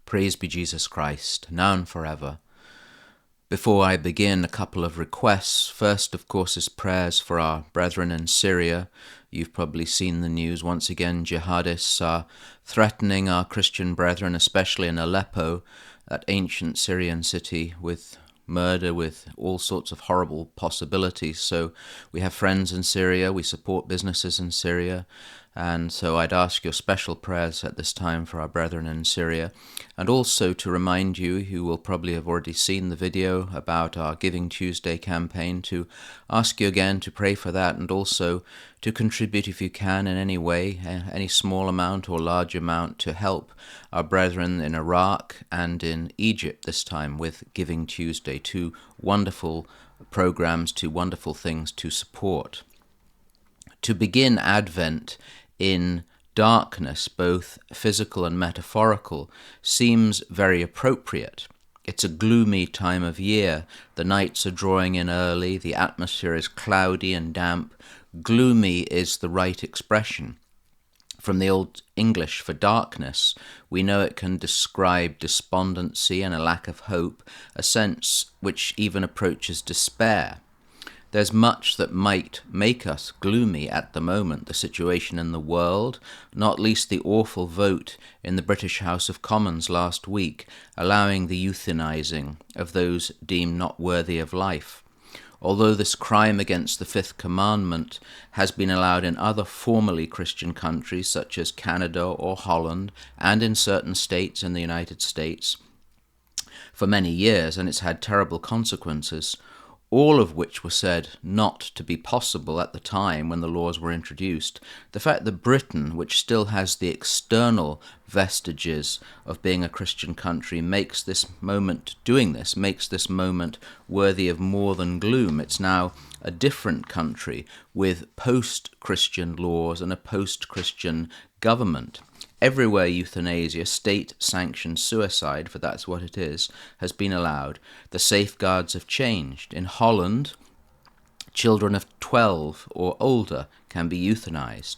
Praise be Jesus Christ, now and forever. Before I begin, a couple of requests. First, of course, is prayers for our brethren in Syria. You've probably seen the news. Once again, jihadists are threatening our Christian brethren, especially in Aleppo, that ancient Syrian city, with murder, with all sorts of horrible possibilities. So we have friends in Syria, we support businesses in Syria, and so I'd ask your special prayers at this time for our brethren in Syria. And also to remind you, who will probably have already seen the video about our Giving Tuesday campaign, to ask you again to pray for that, and also to contribute if you can in any way, any small amount or large amount, to help our brethren in Iraq and in Egypt this time with Giving Tuesday. Two wonderful programs, two wonderful things to support. To begin Advent in darkness, both physical and metaphorical, seems very appropriate. It's a gloomy time of year. The nights are drawing in early, the atmosphere is cloudy and damp. Gloomy is the right expression. From the Old English for darkness, we know it can describe despondency and a lack of hope, a sense which even approaches despair. There's much that might make us gloomy at the moment, the situation in the world, not least the awful vote in the British House of Commons last week, allowing the euthanizing of those deemed not worthy of life. Although this crime against the Fifth Commandment has been allowed in other formerly Christian countries such as Canada or Holland, and in certain states in the United States for many years, and it's had terrible consequences, all of which were said not to be possible at the time when the laws were introduced, the fact that Britain, which still has the external vestiges of being a Christian country, makes this moment worthy of more than gloom. It's now a different country with post-Christian laws and a post-Christian government. Everywhere euthanasia, state-sanctioned suicide, for that's what it is, has been allowed. The safeguards have changed. In Holland, children of 12 or older can be euthanized.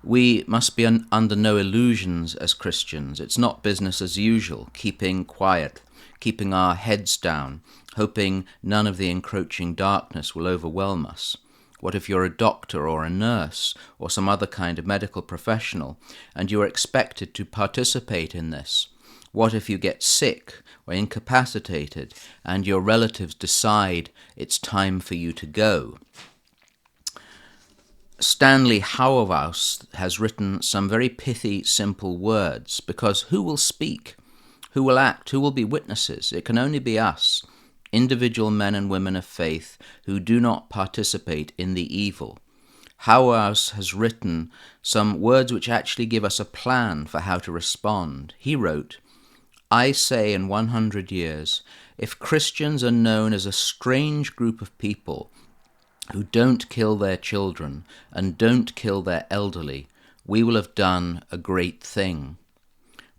We must be under no illusions as Christians. It's not business as usual, keeping quiet, keeping our heads down, hoping none of the encroaching darkness will overwhelm us. What if you're a doctor or a nurse or some other kind of medical professional and you are expected to participate in this? What if you get sick or incapacitated and your relatives decide it's time for you to go? Stanley Hauerwas has written some very pithy, simple words, because who will speak? Who will act? Who will be witnesses? It can only be us, individual men and women of faith who do not participate in the evil. Hauerwas has written some words which actually give us a plan for how to respond. He wrote, "I say in 100 years, if Christians are known as a strange group of people who don't kill their children and don't kill their elderly, we will have done a great thing."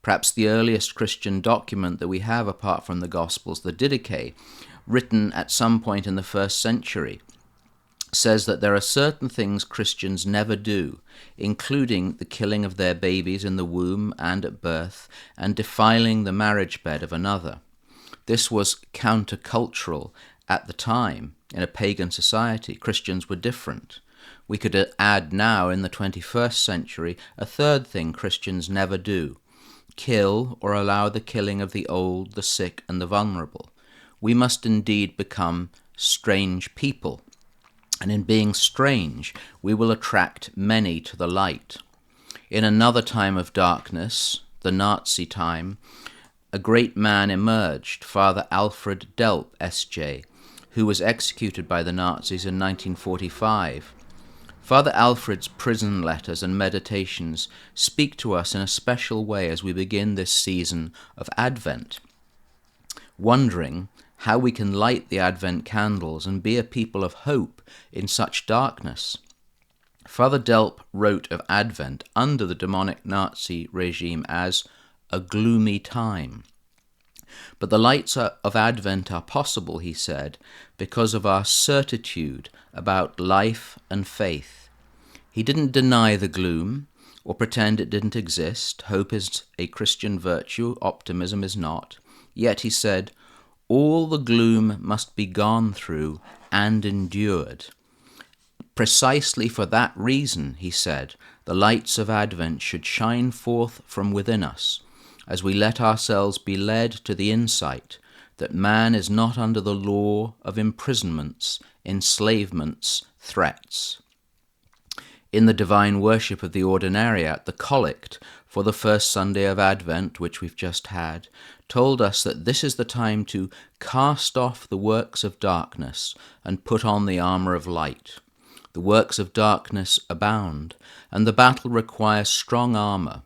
Perhaps the earliest Christian document that we have apart from the Gospels, the Didache, written at some point in the 1st century, says that there are certain things Christians never do, including the killing of their babies in the womb and at birth, and defiling the marriage bed of another. This was countercultural at the time. In a pagan society, Christians were different. We could add now, in the 21st century, a third thing Christians never do: kill or allow the killing of the old, the sick, and the vulnerable. We must indeed become strange people, and in being strange, we will attract many to the light. In another time of darkness, the Nazi time, a great man emerged, Father Alfred Delp, S.J., who was executed by the Nazis in 1945. Father Alfred's prison letters and meditations speak to us in a special way as we begin this season of Advent, wondering how we can light the Advent candles and be a people of hope in such darkness. Father Delp wrote of Advent under the demonic Nazi regime as a gloomy time. But the lights of Advent are possible, he said, because of our certitude about life and faith. He didn't deny the gloom or pretend it didn't exist. Hope is a Christian virtue, optimism is not. Yet he said, all the gloom must be gone through and endured. Precisely for that reason, he said, the lights of Advent should shine forth from within us, as we let ourselves be led to the insight that man is not under the law of imprisonments, enslavements, threats. In the divine worship of the Ordinariate, the Collect for the first Sunday of Advent, which we've just had, told us that this is the time to cast off the works of darkness and put on the armor of light. The works of darkness abound, and the battle requires strong armor.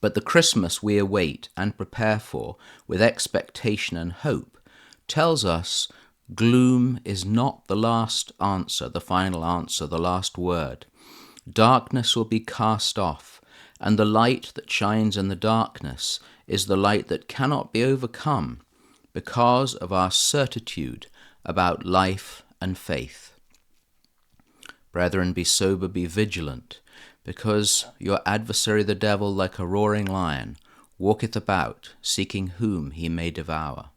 But the Christmas we await and prepare for with expectation and hope tells us gloom is not the last answer, the final answer, the last word. Darkness will be cast off, and the light that shines in the darkness is the light that cannot be overcome because of our certitude about life and faith. Brethren, be sober, be vigilant, because your adversary the devil, like a roaring lion, walketh about, seeking whom he may devour.